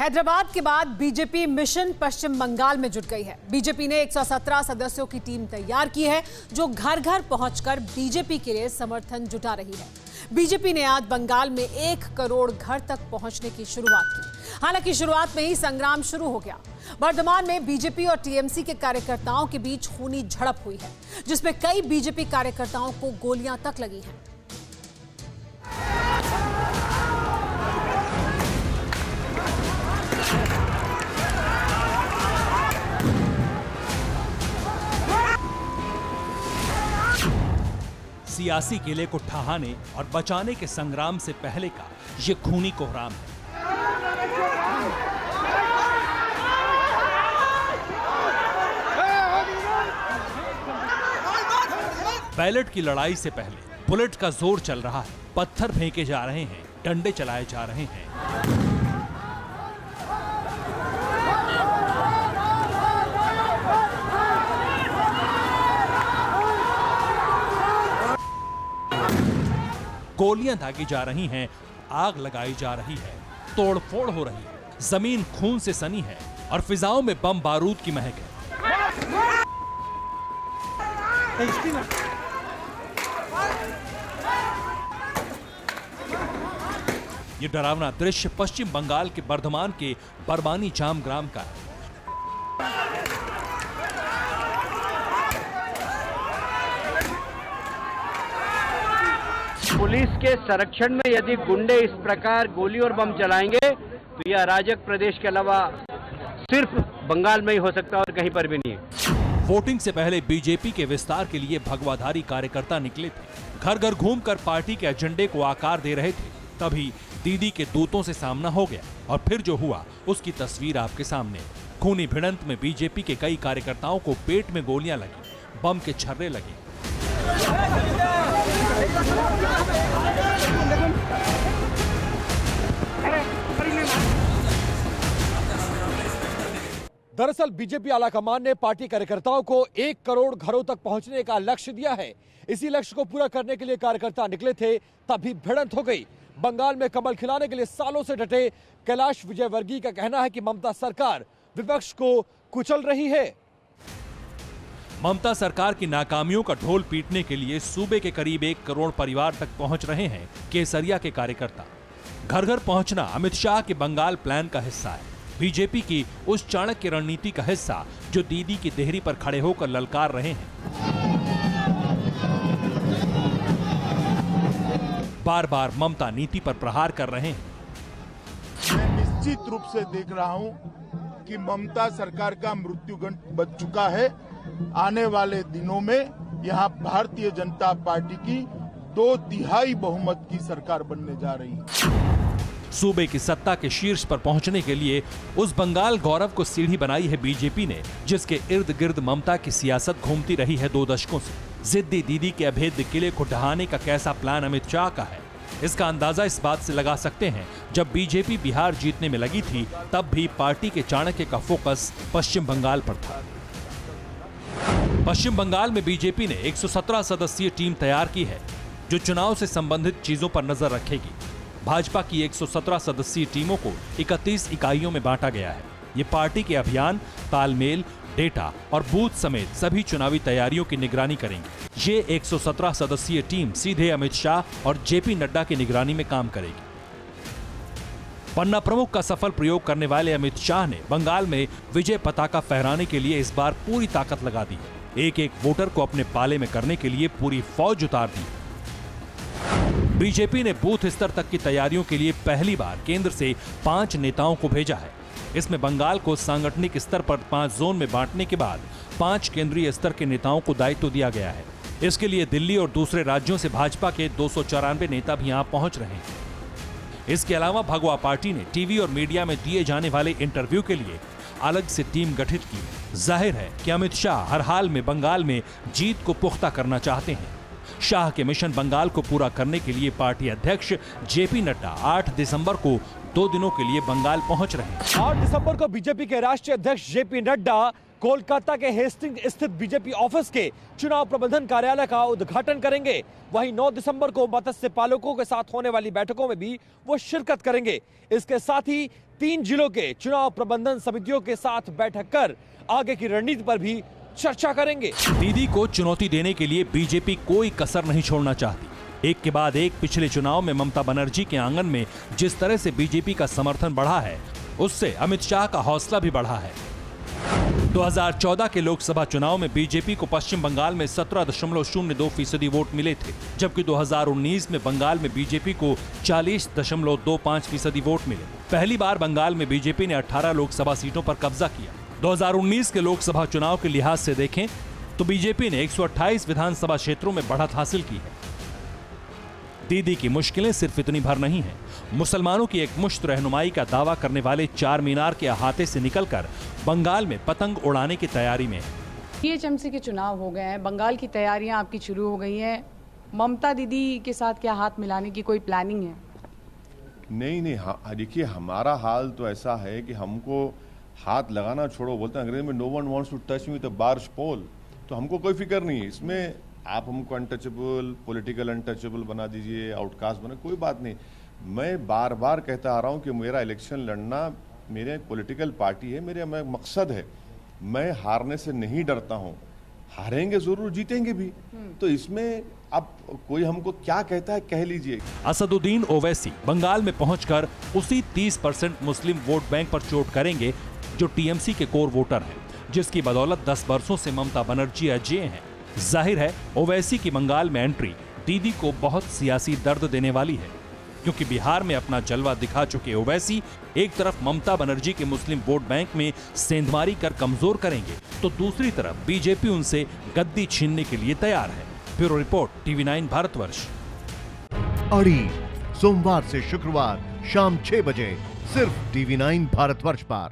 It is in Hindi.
हैदराबाद के बाद बीजेपी मिशन पश्चिम बंगाल में जुट गई है। बीजेपी ने 117 सदस्यों की टीम तैयार की है जो घर घर पहुंचकर बीजेपी के लिए समर्थन जुटा रही है। बीजेपी ने आज बंगाल में 1 करोड़ घर तक पहुंचने की शुरुआत की। हालांकि शुरुआत में ही संग्राम शुरू हो गया। वर्धमान में बीजेपी और टीएमसी के कार्यकर्ताओं के बीच खूनी झड़प हुई है, जिसमें कई बीजेपी कार्यकर्ताओं को गोलियां तक लगी हैं। सियासी किले को ठहाने और बचाने के संग्राम से पहले का ये खूनी कोहराम है। बैलेट की लड़ाई से पहले बुलेट का जोर चल रहा है, पत्थर फेंके जा रहे हैं, डंडे चलाए जा रहे हैं। गोलियां दागी जा रही हैं, आग लगाई जा रही है, तोड़फोड़ हो रही है, जमीन खून से सनी है और फिजाओं में बम बारूद की महक है। ये डरावना दृश्य पश्चिम बंगाल के वर्धमान के बरबानी जाम ग्राम का है। पुलिस के संरक्षण में यदि गुंडे इस प्रकार गोली और बम चलाएंगे तो यह अराजक प्रदेश के अलावा सिर्फ बंगाल में ही हो सकता है और कहीं पर भी नहीं है। वोटिंग से पहले बीजेपी के विस्तार के लिए भगवाधारी कार्यकर्ता निकले थे। घर घर घूमकर पार्टी के एजेंडे को आकार दे रहे थे। तभी दीदी के दूतों से सामना हो गया और फिर जो हुआ उसकी तस्वीर आपके सामने। खूनी भिड़ंत में बीजेपी के कई कार्यकर्ताओं को पेट में गोलियां लगी, बम के छर्रे लगे। दरअसल बीजेपी आलाकमान ने पार्टी कार्यकर्ताओं को 1 करोड़ घरों तक पहुंचने का लक्ष्य दिया है। इसी लक्ष्य को पूरा करने के लिए कार्यकर्ता निकले थे, तभी भिड़ंत हो गई। बंगाल में कमल खिलाने के लिए सालों से डटे कैलाश विजयवर्गीय का कहना है कि ममता सरकार विपक्ष को कुचल रही है। ममता सरकार की नाकामियों का ढोल पीटने के लिए सूबे के करीब 1 करोड़ परिवार तक पहुंच रहे हैं केसरिया के कार्यकर्ता। घर घर पहुंचना अमित शाह के बंगाल प्लान का हिस्सा है, बीजेपी की उस चाणक्य रणनीति का हिस्सा जो दीदी की देहरी पर खड़े होकर ललकार रहे हैं। बार बार ममता नीति पर प्रहार कर रहे हैं। मैं निश्चित रूप से देख रहा हूं कि ममता सरकार का मृत्युगंड बच चुका है। आने वाले दिनों में यहां भारतीय जनता पार्टी की 2/3 बहुमत की सरकार बनने जा रही है। सूबे की सत्ता के शीर्ष पर पहुंचने के लिए उस बंगाल गौरव को सीढ़ी बनाई है बीजेपी ने, जिसके इर्द गिर्द ममता की सियासत घूमती रही है 2 दशकों से। जिद्दी दीदी के अभेद्य किले को ढहाने का कैसा प्लान अमित शाह का है, इसका अंदाजा इस बात से लगा सकते हैं। जब बीजेपी बिहार जीतने में लगी थी, तब भी पार्टी के चाणक्य का फोकस पश्चिम बंगाल पर था। पश्चिम बंगाल में बीजेपी ने 117 सदस्यीय टीम तैयार की है, जो चुनाव से संबंधित चीजों पर नजर रखेगी। भाजपा की 117 सदस्यीय टीमों को 31 इकाइयों में बांटा गया है। ये पार्टी के अभियान, तालमेल, डेटा और बूथ समेत सभी चुनावी तैयारियों की निगरानी करेंगे। ये 117 सदस्यीय टीम सीधे अमित शाह और जेपी नड्डा की निगरानी में काम करेगी। पन्ना प्रमुख का सफल प्रयोग करने वाले अमित शाह ने बंगाल में विजय पताका फहराने के लिए इस बार पूरी ताकत लगा दी है। एक वोटर को अपने पाले में करने के लिए पूरी फौज उतार दी। बीजेपी ने बूथ स्तर तक की तैयारियों के लिए पहली बार केंद्र से 5 नेताओं को भेजा है। इसमें बंगाल को सांगठनिक स्तर पर 5 जोन में बांटने के बाद 5 केंद्रीय स्तर के नेताओं को दायित्व दिया गया है। इसके लिए दिल्ली और दूसरे राज्यों से भाजपा के 294 नेता भी यहां पहुंच रहे हैं। इसके अलावा भगवा पार्टी ने टीवी और मीडिया में दिए जाने वाले इंटरव्यू के लिए अलग से टीम गठित की। जाहिर है कि अमित शाह हर हाल में बंगाल में जीत को पुख्ता करना चाहते हैं। शाह के मिशन बंगाल को पूरा करने के लिए पार्टी अध्यक्ष जेपी नड्डा 8 दिसंबर को 2 दिनों के लिए बंगाल पहुंच रहे हैं। 8 दिसंबर को बीजेपी के राष्ट्रीय अध्यक्ष जेपी नड्डा कोलकाता के हेस्टिंग स्थित बीजेपी ऑफिस के चुनाव प्रबंधन कार्यालय का उद्घाटन करेंगे। वहीं 9 दिसंबर को मत्स्य पालकों के साथ होने वाली बैठकों में भी वो शिरकत करेंगे। इसके साथ ही 3 जिलों के चुनाव प्रबंधन समितियों के साथ बैठक कर आगे की रणनीति पर भी चर्चा करेंगे। दीदी को चुनौती देने के लिए बीजेपी कोई कसर नहीं छोड़ना चाहती। एक के बाद एक पिछले चुनाव में ममता बनर्जी के आंगन में जिस तरह से बीजेपी का समर्थन बढ़ा है, उससे अमित शाह का हौसला भी बढ़ा है। 2014 के लोकसभा चुनाव में बीजेपी को पश्चिम बंगाल में 17.02% वोट मिले थे, जबकि 2019 में बंगाल में बीजेपी को 40.25% वोट मिले। पहली बार बंगाल में बीजेपी ने 18 लोकसभा सीटों पर कब्जा किया। 2019 के लोकसभा चुनाव के लिहाज से देखें तो बीजेपी ने 128 विधानसभा क्षेत्रों में बढ़त हासिल की है। दीदी की मुश्किलें सिर्फ इतनी भर नहीं है। मुसलमानों की एक मुश्त रहनुमाई का दावा करने वाले चार मीनार के अहाते से निकलकर बंगाल में पतंग उड़ाने की तैयारी में है। टीएचएमसी के चुनाव हो गए हैं, बंगाल की तैयारियां आपकी शुरू हो गई हैं। ममता दीदी के साथ क्या हाथ मिलाने की कोई प्लानिंग है? नहीं, हाँ देखिए, हमारा हाल तो ऐसा है कि हमको हाथ लगाना छोड़ो, बोलते हैं अंग्रेजी में, no one wants to touch me with a barge pole. तो हमको कोई फिक्र नहीं है इसमें। आप हमको अनटचेबल, पॉलिटिकल अनटचेबल बना दीजिए, आउटकास्ट बना, कोई बात नहीं। मैं बार बार कहता आ रहा हूं कि मेरा इलेक्शन लड़ना मेरे पॉलिटिकल पार्टी है, मेरा मकसद है। मैं हारने से नहीं डरता हूं। हारेंगे जरूर, जीतेंगे भी। तो इसमें अब कोई हमको क्या कहता है, कह लीजिए। असदुद्दीन ओवैसी बंगाल में पहुंचकर उसी 30% मुस्लिम वोट बैंक पर चोट करेंगे जो टीएमसी के कोर वोटर हैं, जिसकी बदौलत 10 वर्षों से ममता बनर्जी अजेय हैं। जाहिर है ओवैसी की बंगाल में एंट्री दीदी को बहुत सियासी दर्द देने वाली है, क्योंकि बिहार में अपना जलवा दिखा चुके ओवैसी एक तरफ ममता बनर्जी के मुस्लिम वोट बैंक में सेंधमारी कर कमजोर करेंगे, तो दूसरी तरफ बीजेपी उनसे गद्दी छीनने के लिए तैयार है। Bureau report, TV9 Bharatvarsh. अड़ी सोमवार से शुक्रवार शाम 6 बजे सिर्फ TV9 भारतवर्ष पर।